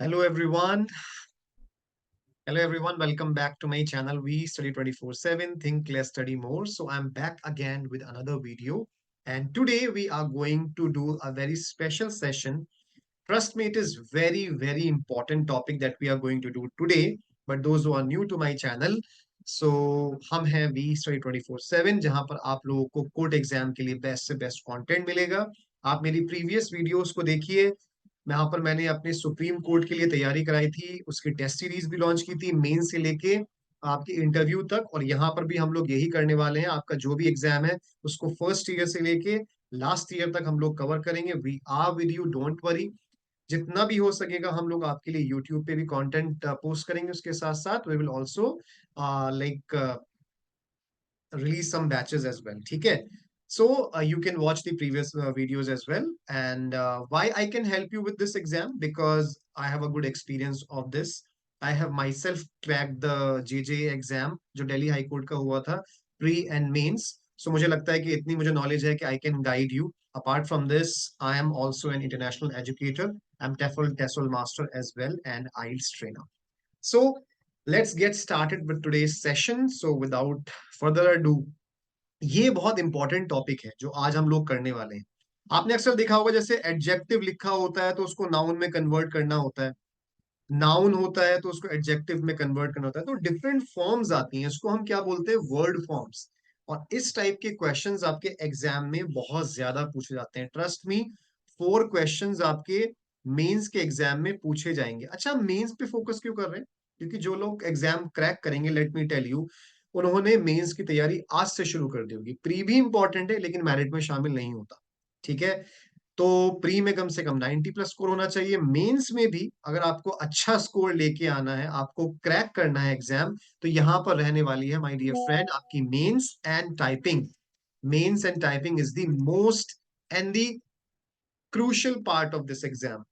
Hello everyone. Hello everyone. Welcome back to my channel. We study 24/7. Think less, study more. So I'm back again with another video. And today we are going to do a very special session. Trust me, it is very important topic that we are going to do today. But those who are new to my channel, so हम हैं we study 24/7 जहां पर आप लोगों को court exam के लिए best से बेस्ट कंटेंट मिलेगा। आप मेरी प्रीवियस वीडियोस को देखिए। यहाँ पर मैंने अपने सुप्रीम कोर्ट के लिए तैयारी कराई थी, उसकी टेस्ट सीरीज भी लॉन्च की थी, मेन से लेके आपके इंटरव्यू तक। और यहाँ पर भी हम लोग यही करने वाले हैं। आपका जो भी एग्जाम है उसको फर्स्ट ईयर से लेके लास्ट ईयर तक हम लोग कवर करेंगे। We are with you, don't worry. जितना भी हो सकेगा हम लोग आपके लिए यूट्यूब पे भी कंटेंट पोस्ट करेंगे। उसके साथ साथ we will also like release some batches as well. ठीक है? So you can watch the previous videos as well. And why I can help you with this exam? Because I have a good experience of this. I have myself cracked the JJ exam जो Delhi high court का हुआ था, pre and mains. सो मुझे लगता है कि इतनी मुझे नॉलेज है कि I can guide you. Apart from this, I am also an international educator. I'm TEFL master as well and IELTS trainer. So let's get started with today's session. So without further ado, ये बहुत important topic है जो आज हम लोग करने वाले हैं। आपने अक्सर देखा होगा जैसे एडजेक्टिव लिखा होता है तो उसको नाउन में कन्वर्ट करना होता है, नाउन होता है तो उसको एडजेक्टिव में कन्वर्ट करना होता है। तो डिफरेंट फॉर्म्स आती हैं, इसको हम क्या बोलते हैं, वर्ड फॉर्म्स। और इस टाइप के क्वेश्चंस आपके एग्जाम में बहुत ज्यादा पूछे जाते हैं। ट्रस्ट मी, 4 क्वेश्चंस आपके मेंस के एग्जाम में पूछे जाएंगे। अच्छा, मेंस पे फोकस क्यों कर रहे हैं? क्योंकि जो लोग एग्जाम क्रैक करेंगे, लेट मी टेल यू, उन्होंने मेंस की तैयारी आज से शुरू कर दी होगी। प्री भी इंपॉर्टेंट है लेकिन मेरिट में शामिल नहीं होता। ठीक है? तो प्री में कम से कम 90 प्लस स्कोर होना चाहिए। मेंस में भी अगर आपको अच्छा स्कोर लेके आना है, आपको क्रैक करना है एग्जाम, तो यहां पर रहने वाली है माय डियर फ्रेंड आपकी mains and typing. Mains and typing is the most and the crucial part of this exam.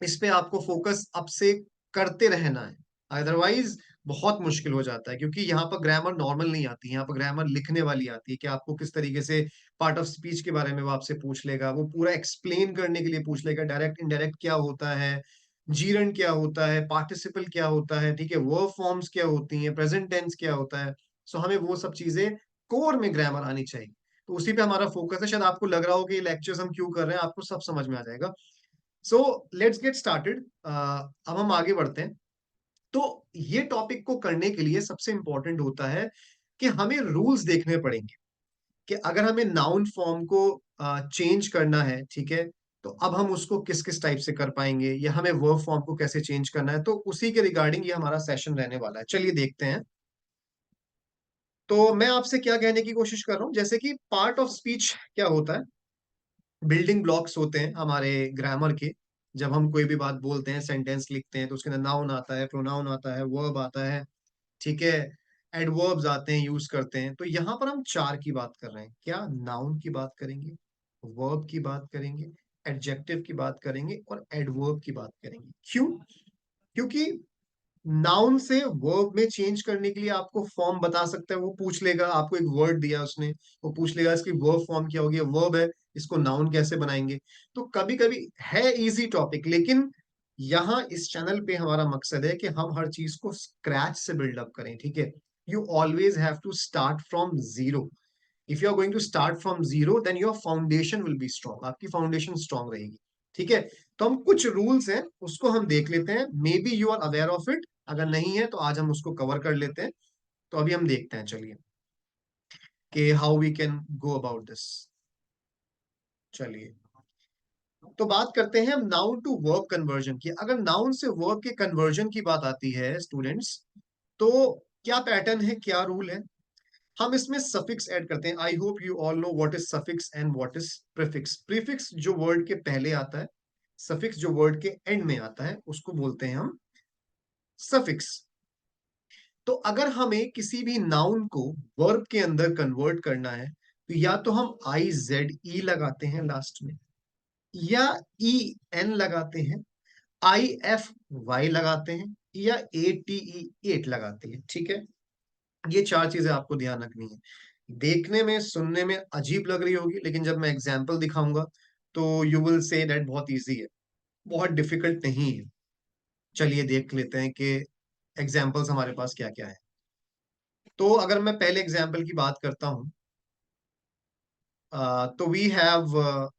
इस पे आपको फोकस अब से करते रहना है, अदरवाइज बहुत मुश्किल हो जाता है। क्योंकि यहाँ पर ग्रामर नॉर्मल नहीं आती, यहाँ पर ग्रामर लिखने वाली आती है कि आपको किस तरीके से पार्ट ऑफ स्पीच के बारे में वो आपसे पूछ लेगा, वो पूरा एक्सप्लेन करने के लिए पूछ लेगा, डायरेक्ट इनडायरेक्ट क्या होता है, जीरन क्या होता है, पार्टिसिपल क्या होता है, ठीक है, वर्ब फॉर्म्स क्या होती हैं, प्रेजेंट टेंस क्या होता है। सो हमें वो सब चीजें कोर में ग्रामर आनी चाहिए। तो उसी पे हमारा फोकस है। शायद आपको लग रहा हो कि ये लेक्चर्स हम क्यों कर रहे हैं, आपको सब समझ में आ जाएगा। So let's get started. अब हम आगे बढ़ते हैं। तो ये टॉपिक को करने के लिए सबसे इंपॉर्टेंट होता है कि हमें रूल्स देखने पड़ेंगे कि अगर हमें नाउन फॉर्म को चेंज करना है, ठीक है, तो अब हम उसको किस किस टाइप से कर पाएंगे, या हमें वर्ब फॉर्म को कैसे चेंज करना है। तो उसी के रिगार्डिंग ये हमारा सेशन रहने वाला है। चलिए देखते हैं। तो मैं आपसे क्या कहने की कोशिश कर रहा हूं, जैसे कि पार्ट ऑफ स्पीच क्या होता है, बिल्डिंग ब्लॉक्स होते हैं हमारे ग्रामर के। जब हम कोई भी बात बोलते हैं, सेंटेंस लिखते हैं, तो उसके अंदर नाउन आता है, प्रोनाउन आता है, वर्ब आता है, ठीक है, एडवर्ब्स आते हैं, यूज करते हैं। तो यहाँ पर हम 4 की बात कर रहे हैं। क्या? नाउन की बात करेंगे, वर्ब की बात करेंगे, एडजेक्टिव की बात करेंगे और एडवर्ब की बात करेंगे। क्यों? क्योंकि नाउन से वर्ब में चेंज करने के लिए आपको फॉर्म बता सकता है। वो पूछ लेगा, आपको एक वर्ड दिया उसने, वो पूछ लेगा इसकी वर्ब फॉर्म क्या होगी, वर्ब है, इसको नाउन कैसे बनाएंगे। तो कभी कभी है इजी टॉपिक, लेकिन यहाँ इस चैनल पे हमारा मकसद है कि हम हर चीज को स्क्रैच से बिल्डअप करें। ठीक है? You always have to start from zero. If you are going to start from zero then your foundation will be strong, आपकी फाउंडेशन स्ट्रॉन्ग रहेगी। ठीक है? तो हम कुछ रूल्स हैं उसको हम देख लेते हैं। Maybe you are aware of it, अगर नहीं है तो आज हम उसको कवर कर लेते हैं। तो अभी हम देखते हैं, चलिए, कि how we can go about this. चलिए, तो बात करते हैं हम नाउन टू वर्ब कन्वर्जन की। अगर नाउन से वर्ब के कन्वर्जन की बात आती है स्टूडेंट्स, तो क्या पैटर्न है, क्या रूल है? हम इसमें सफिक्स ऐड करते हैं। I hope you all know what is suffix and what is prefix. Prefix जो वर्ड के पहले आता है, सफिक्स जो वर्ड के एंड में आता है, उसको बोलते हैं हम सफिक्स। तो अगर हमें किसी भी नाउन को वर्ब के अंदर कन्वर्ट करना है, तो या तो हम आई जेड ई लगाते हैं लास्ट में, या ई एन लगाते हैं, आई एफ वाई लगाते हैं, या ए टी ई एट लगाते हैं। ठीक है? ये 4 चीजें आपको ध्यान रखनी है। देखने में, सुनने में अजीब लग रही होगी, लेकिन जब मैं एग्जाम्पल दिखाऊंगा तो यू विल से दैट बहुत इजी है, बहुत डिफिकल्ट नहीं है। चलिए देख लेते हैं कि एग्जाम्पल्स हमारे पास क्या क्या है। तो अगर मैं पहले एग्जाम्पल की बात करता हूं, तो वी हैव,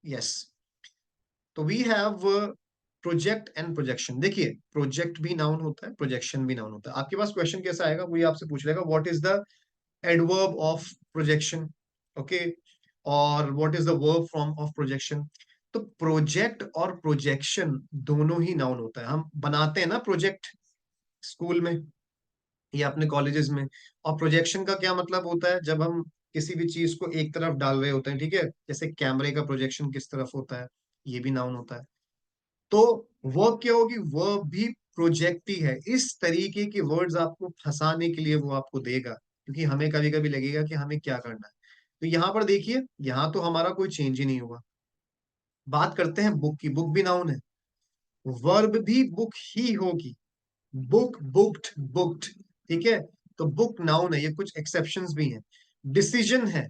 यस, तो we have project and projection. देखिए, प्रोजेक्ट भी नाउन होता है, प्रोजेक्शन भी नाउन होता है। आपके पास क्वेश्चन कैसा आएगा, वो ये आपसे पूछ लेगा what is the adverb of projection, okay, और what is the verb form of projection. तो प्रोजेक्ट और प्रोजेक्शन दोनों ही नाउन होता है। हम बनाते हैं ना प्रोजेक्ट स्कूल में या अपने कॉलेजेस में। और प्रोजेक्शन का क्या मतलब होता है, जब हम किसी भी चीज को एक तरफ डाल रहे होते हैं, ठीक है, जैसे कैमरे का प्रोजेक्शन किस तरफ होता है, ये भी नाउन होता है। तो वर्ब क्या होगी, वर्ब भी प्रोजेक्ट ही है। इस तरीके के वर्ड्स आपको फंसाने के लिए वो आपको देगा, क्योंकि हमें कभी कभी लगेगा कि हमें क्या करना है। तो यहाँ पर देखिए, यहाँ तो हमारा कोई चेंज ही नहीं हुआ। बात करते हैं बुक की, बुक भी नाउन है, वर्ब भी बुक ही होगी। बुक, बुक्ड, बुक्ड, ठीक है। तो बुक नाउन है, ये कुछ एक्सेप्शंस भी हैं। डिसीजन है,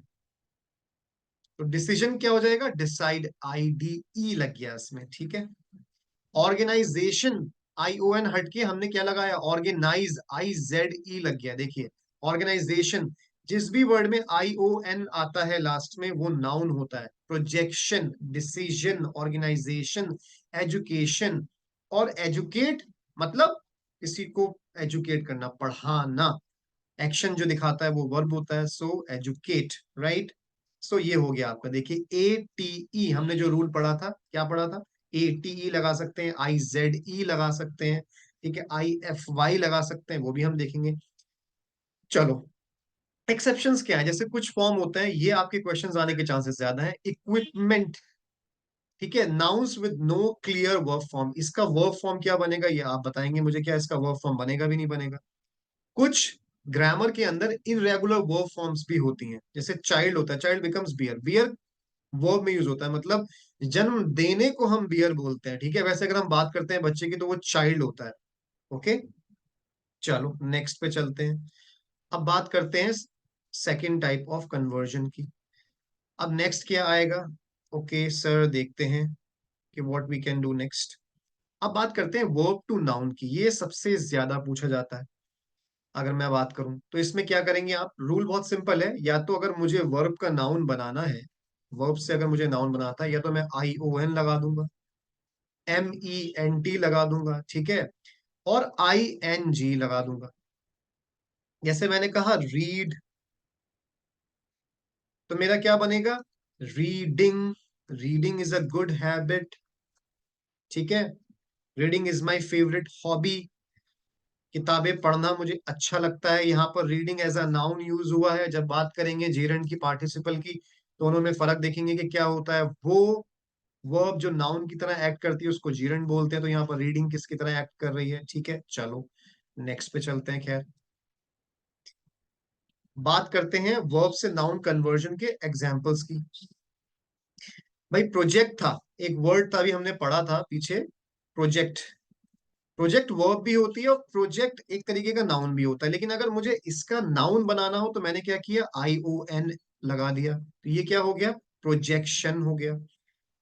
तो डिसीजन क्या हो जाएगा, डिसाइड, आई डी ई लग गया इसमें, ठीक है। ऑर्गेनाइजेशन, आई ओ एन हट के हमने क्या लगाया, ऑर्गेनाइज, आई जेड ई लग गया। देखिए, ऑर्गेनाइजेशन, जिस भी वर्ड में आई ओ एन आता है लास्ट में वो नाउन होता है। प्रोजेक्शन, डिसीजन, ऑर्गेनाइजेशन, एजुकेशन, और एजुकेट मतलब किसी को एजुकेट करना, पढ़ाना। एक्शन जो दिखाता है वो वर्ब होता है, सो एजुकेट, राइट। सो ये हो गया आपका। देखिए, ए टी ई, हमने जो रूल पढ़ा था, क्या पढ़ा था, ए टी ई लगा सकते हैं, आई जेड ई लगा सकते हैं, ठीक है, आई एफ वाई लगा सकते हैं, वो भी हम देखेंगे। चलो, एक्सेप्शंस क्या है, जैसे कुछ फॉर्म होते हैं, ये आपके क्वेश्चंस आने के चांसेस ज्यादा है। इक्विपमेंट, ठीक है, nouns with no clear verb form, इसका वर्ब फॉर्म क्या बनेगा ये आप बताएंगे मुझे, क्या इसका वर्ब फॉर्म बनेगा भी नहीं बनेगा। कुछ ग्रामर के अंदर इरेगुलर वर्ब फॉर्म्स भी होती हैं, जैसे चाइल्ड होता है, child becomes bear, bear verb में यूज होता है, मतलब जन्म देने को हम बियर बोलते हैं, ठीक है। वैसे अगर हम बात करते हैं बच्चे की तो वो चाइल्ड होता है, ओके। चलो नेक्स्ट पे चलते हैं। अब बात करते हैं सेकंड टाइप ऑफ कन्वर्जन की। अब नेक्स्ट क्या आएगा, ओके सर, देखते हैं कि what we can do next. अब बात करते हैं वर्ब टू नाउन की, ये सबसे ज्यादा पूछा जाता है। अगर मैं बात करूं तो इसमें क्या करेंगे आप, रूल बहुत सिंपल है, या तो अगर मुझे वर्ब का नाउन बनाना है, वर्ब से अगर मुझे नाउन बनाता है, या तो मैं आई ओ एन लगा दूंगा, एम ई एन टी लगा दूंगा, ठीक है, और आई एन जी लगा दूंगा। जैसे मैंने कहा रीड, तो मेरा क्या बनेगा, reading, reading is a good habit, ठीक है। Reading is my favourite hobby, किताबें पढ़ना मुझे अच्छा लगता है। यहाँ पर reading as a noun use हुआ है। जब बात करेंगे जेरंड की, पार्टिसिपल की, दोनों में फर्क देखेंगे कि क्या होता है। वो वर्ब जो नाउन की तरह एक्ट करती है उसको जीरंड बोलते हैं, तो यहाँ पर रीडिंग किसकी तरह एक्ट कर रही है, ठीक है। चलो नेक्स्ट पे चलते हैं। खैर, बात करते हैं वर्ब से नाउन कन्वर्जन के एग्जाम्पल्स की। भाई प्रोजेक्ट था, एक वर्ड था, अभी हमने पढ़ा था पीछे, प्रोजेक्ट। प्रोजेक्ट वर्ब भी होती है और प्रोजेक्ट एक तरीके का नाउन भी होता है, लेकिन अगर मुझे इसका नाउन बनाना हो तो मैंने क्या किया, आई ओ एन लगा दिया, तो ये क्या हो गया, प्रोजेक्शन हो गया।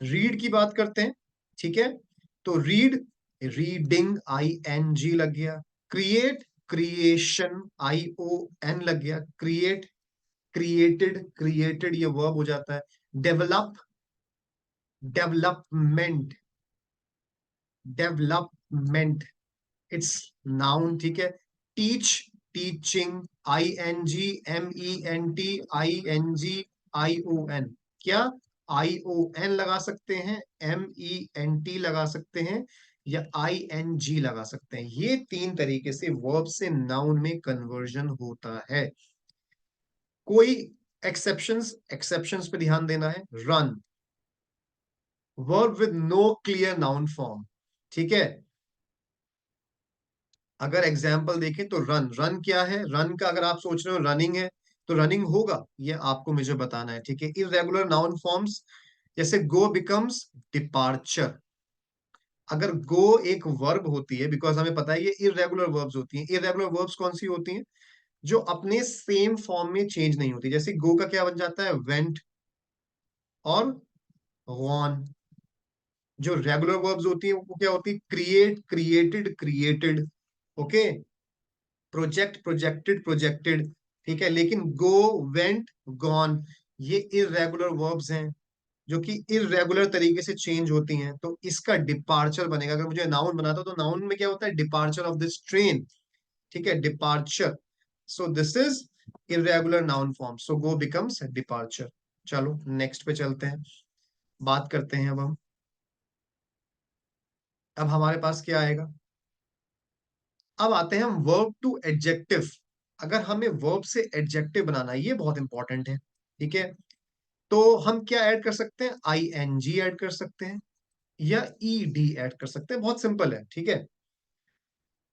रीड की बात करते हैं, ठीक है, तो read, reading, I N G लग गया। Create, creation, I O N लग गया। क्रिएट, क्रिएटेड, क्रिएटेड ये वर्ब हो जाता है। Develop, development, development, it's noun, ठीक है। Teach, teaching, I N G, M E N T, I N G, I O N, क्या, आई ओ एन लगा सकते हैं, एम ई एन टी लगा सकते हैं, या आई एन जी लगा सकते हैं। ये तीन तरीके से वर्ब से नाउन में कन्वर्जन होता है। कोई एक्सेप्शंस, एक्सेप्शंस पे ध्यान देना है। Run, verb with no clear noun form, ठीक है। अगर एग्जाम्पल देखें तो रन, रन क्या है, रन का अगर आप सोच रहे हो रनिंग है, तो रनिंग होगा, ये आपको मुझे बताना है, ठीक है। इरेगुलर नाउन फॉर्म्स, जैसे गो बिकम्स डिपार्चर। अगर गो एक वर्ब होती है, बिकॉज हमें पता है ये इरेगुलर वर्ब्स होती हैं। इरेगुलर वर्ब्स कौन सी होती हैं, जो अपने सेम फॉर्म में चेंज नहीं होती। जैसे गो का क्या बन जाता है, वेंट और गॉन, जो रेगुलर वर्ब्स होती है वो क्या होती है? Create, created, created, okay, project, projected, projected, ठीक है। लेकिन गो, वेंट, गॉन, ये इररेगुलर वर्ब्स हैं जो कि इररेगुलर तरीके से चेंज होती हैं, तो इसका डिपार्चर बनेगा। अगर मुझे नाउन बनाता तो नाउन में क्या होता है? डिपार्चर ऑफ दिस ट्रेन, ठीक है, departure. So this is irregular noun form, so go becomes departure. चलो नेक्स्ट पे चलते हैं, बात करते हैं। अब हमारे पास क्या आएगा? अब आते हैं हम वर्ब टू एडजेक्टिव। अगर हमें वर्ब से एडजेक्टिव बनाना है, ये बहुत इंपॉर्टेंट है, ठीक है। तो हम क्या ऐड कर सकते हैं? आई एन जी ऐड कर सकते हैं या ई डी ऐड कर सकते हैं, बहुत सिंपल है, ठीक है।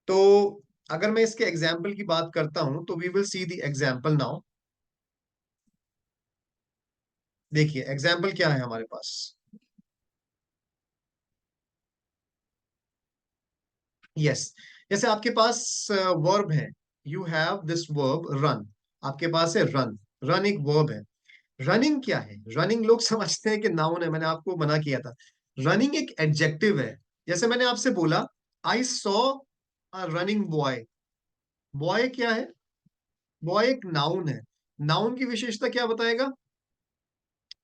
तो अगर मैं इसके एग्जाम्पल की बात करता हूं तो we will see the example now. देखिए एग्जाम्पल क्या है हमारे पास। यस, जैसे आपके पास वर्ब है, you have this verb run, आपके पास है रन। रन एक वर्ब है। रनिंग क्या है? रनिंग लोग समझते हैं कि नाउन है, मैंने आपको मना किया था। रनिंग एक एडजेक्टिव है। जैसे मैंने आपसे बोला, I saw a running boy. Boy क्या है? बॉय एक नाउन है। नाउन की विशेषता क्या बताएगा?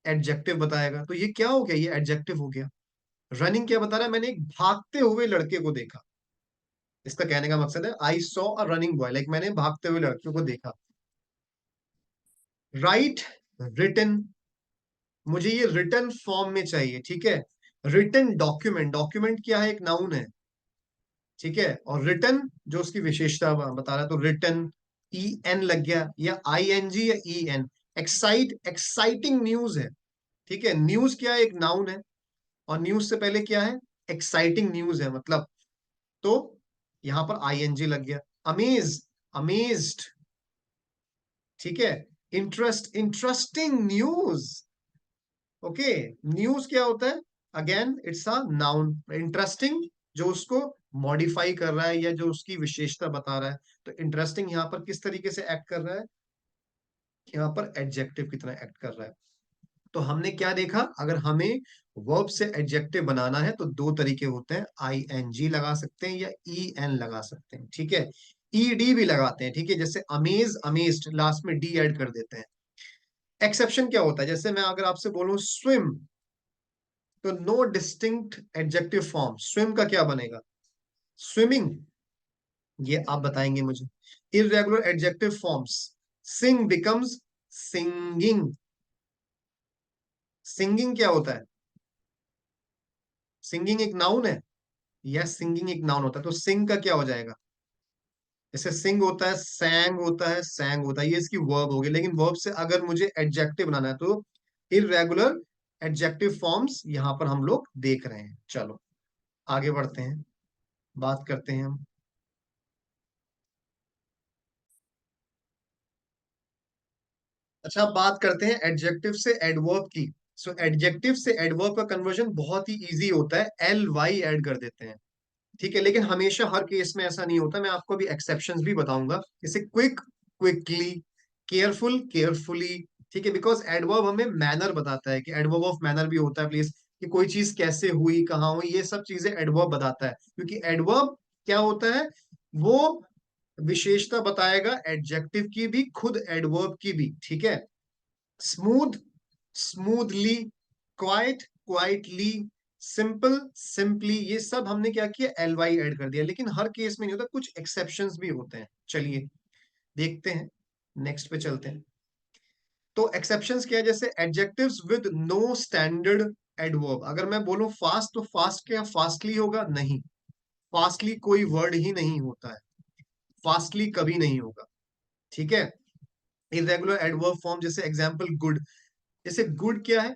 एडजेक्टिव बताएगा। तो ये क्या हो गया? ये एडजेक्टिव हो गया। रनिंग क्या बता रहा है? मैंने एक भागते हुए लड़के को देखा। इसका कहने का मकसद है I saw a running boy, like मैंने भागते हुए लड़के को देखा। राइट, रिटन, मुझे ये रिटन फॉर्म में चाहिए, ठीक है। रिटन डॉक्यूमेंट, डॉक्यूमेंट क्या है? एक नाउन है, ठीक है। और रिटन जो उसकी विशेषता बता रहा है, तो रिटन, ई एन लग गया, या आई एन जी या E N. Excite, exciting news है, ठीक है। न्यूज क्या है? एक नाउन है। और न्यूज से पहले क्या है? एक्साइटिंग न्यूज है, मतलब। तो यहां पर आई एन जी लग गया। अमेज, अमेज्ड, ठीक है। Interest, interesting news, okay. News क्या होता है? Again it's a noun. Interesting जो उसको मॉडिफाई कर रहा है या जो उसकी विशेषता बता रहा है। तो इंटरेस्टिंग यहां पर किस तरीके से एक्ट कर रहा है? यहाँ पर एडजेक्टिव की तरह एक्ट कर रहा है। तो हमने क्या देखा? अगर हमें वर्ब से एडजेक्टिव बनाना है तो दो तरीके होते हैं, आई एन जी लगा सकते हैं या ई एन लगा सकते हैं, ठीक है। ई डी भी लगाते हैं, ठीक है, जैसे अमेज, अमेज्ड, लास्ट में डी ऐड कर देते हैं। एक्सेप्शन क्या होता है? जैसे मैं अगर आपसे बोलूं स्विम, तो no distinct adjective form, swim का क्या बनेगा? स्विमिंग, ये आप बताएंगे मुझे। Irregular adjective forms, sing becomes singing. Singing क्या होता है? सिंगिंग एक नाउन है। यस, सिंगिंग एक नाउन होता है, तो सिंग का क्या हो जाएगा? जैसे सिंग होता है, सैंग होता है, सैंग होता है, ये इसकी वर्ब होगी। लेकिन वर्ब से अगर मुझे एडजेक्टिव बनाना है तो इररेगुलर एडजेक्टिव फॉर्म्स यहां पर हम लोग देख रहे हैं। चलो आगे बढ़ते हैं, बात करते हैं हम। अच्छा, अब बात करते हैं एडजेक्टिव से एडवर्ब की। सो एडजेक्टिव से एडवर्ब का कन्वर्जन बहुत ही इजी होता है, एल वाई ऐड कर देते हैं, ठीक है। लेकिन हमेशा हर केस में ऐसा नहीं होता, मैं आपको अभी एक्सेप्शंस भी बताऊंगा। जैसे क्विक, क्विकली, केयरफुल, केयरफुली, ठीक है। बिकॉज एडवर्ब हमें मैनर बताता है, कि एडवर्ब ऑफ मैनर भी होता है प्लीज, कि कोई चीज कैसे हुई, कहाँ हुई, ये सब चीजें एडवर्ब बताता है। क्योंकि एडवर्ब क्या होता है? वो विशेषता बताएगा एडजेक्टिव की भी, खुद एडवर्ब की भी, ठीक है। Smooth, smoothly, quite, quietly, simple, simply, ये सब हमने क्या किया? एल वाई ऐड कर दिया। लेकिन हर केस में नहीं होता, कुछ एक्सेप्शंस भी होते हैं। चलिए देखते हैं, नेक्स्ट पे चलते हैं। तो एक्सेप्शंस क्या है? जैसे adjectives with no standard adverb. अगर मैं बोलूं फास्ट, तो फास्ट क्या फास्टली होगा? नहीं, फास्टली कोई वर्ड ही नहीं होता है, फास्टली कभी नहीं होगा, ठीक है। इरेगुलर एडवर्ब फॉर्म, जैसे एग्जांपल गुड। जैसे गुड क्या है?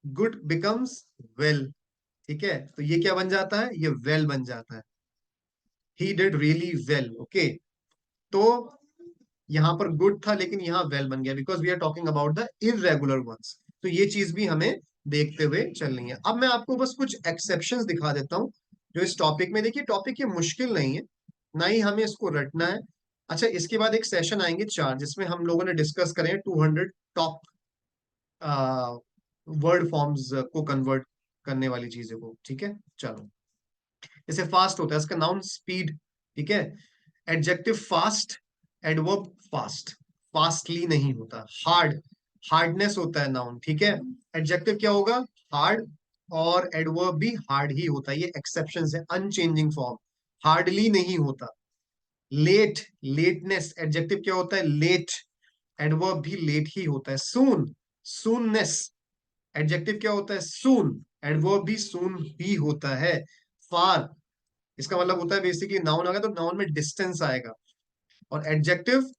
गुड बिकम्स वेल, ठीक है। तो ये क्या बन जाता है? ये वेल बन जाता है। He did really well, okay. तो यहां पर गुड था लेकिन यहाँ वेल बन गया, because we are talking about the irregular ones. तो ये चीज भी हमें देखते हुए चलनी है। अब मैं आपको बस कुछ एक्सेप्शंस दिखा देता हूं जो इस टॉपिक में। देखिए टॉपिक ये मुश्किल नहीं है, ना ही हमें इसको रटना है। अच्छा, इसके बाद एक सेशन आएंगे 4, जिसमें हम लोगों ने डिस्कस करें 200 टॉप वर्ड फॉर्म्स को कन्वर्ट करने वाली चीजें को, ठीक है। चलो, जैसे फास्ट होता है, इसका नाउन स्पीड, ठीक है। Adjective fast, adverb fast, fastly नहीं होता। हार्ड, हार्डनेस होता है नाउन, ठीक है। एडजेक्टिव क्या होगा? हार्ड, और एडवर्ब भी हार्ड ही होता है। ये एक्सेप्शन है, अनचेंजिंग फॉर्म, हार्डली नहीं होता। लेट, लेटनेस, एडजेक्टिव क्या होता है? लेट, एडवर्ब भी लेट ही होता है। सून, सूननेस, एडजेक्टिव क्या होता है? सून, एडवर्ब भी सून ही होता है। फार, इसका मतलब होता है बेसिकली नाउन आ गया तो नाउन में डिस्टेंस आएगा, और एडजेक्टिव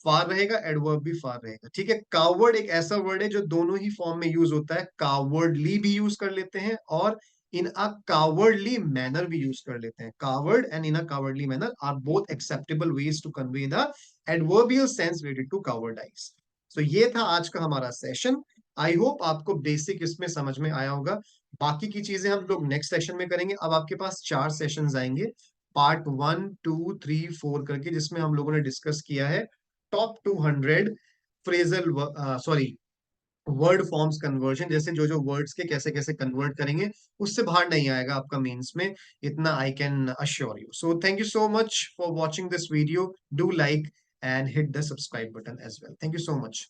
फार रहेगा, एडवर्ब भी फार रहेगा, ठीक है। कावर्ड एक ऐसा वर्ड है जो दोनों ही फॉर्म में यूज होता है, कावर्डली भी यूज कर लेते हैं और इन अ कावर्डली मैनर भी यूज कर लेते हैं। Coward and in a cowardly manner are both acceptable ways to convey the adverbial sense related to cowardice. So ये था आज का हमारा सेशन। आई होप आपको बेसिक इसमें समझ में आया होगा। बाकी की चीजें हम लोग नेक्स्ट सेशन में करेंगे। अब आपके पास 4 सेशंस आएंगे, पार्ट 1, 2, 3, 4 करके, जिसमें हम लोगों ने डिस्कस किया है top 200 phrasal, sorry, word forms conversion, जैसे जो जो वर्ड्स के कैसे कैसे कन्वर्ट करेंगे, उससे बाहर नहीं आएगा आपका मीन्स में, इतना I can assure you. So thank you so much for watching this video. Do like and hit the subscribe button as well. Thank you so much.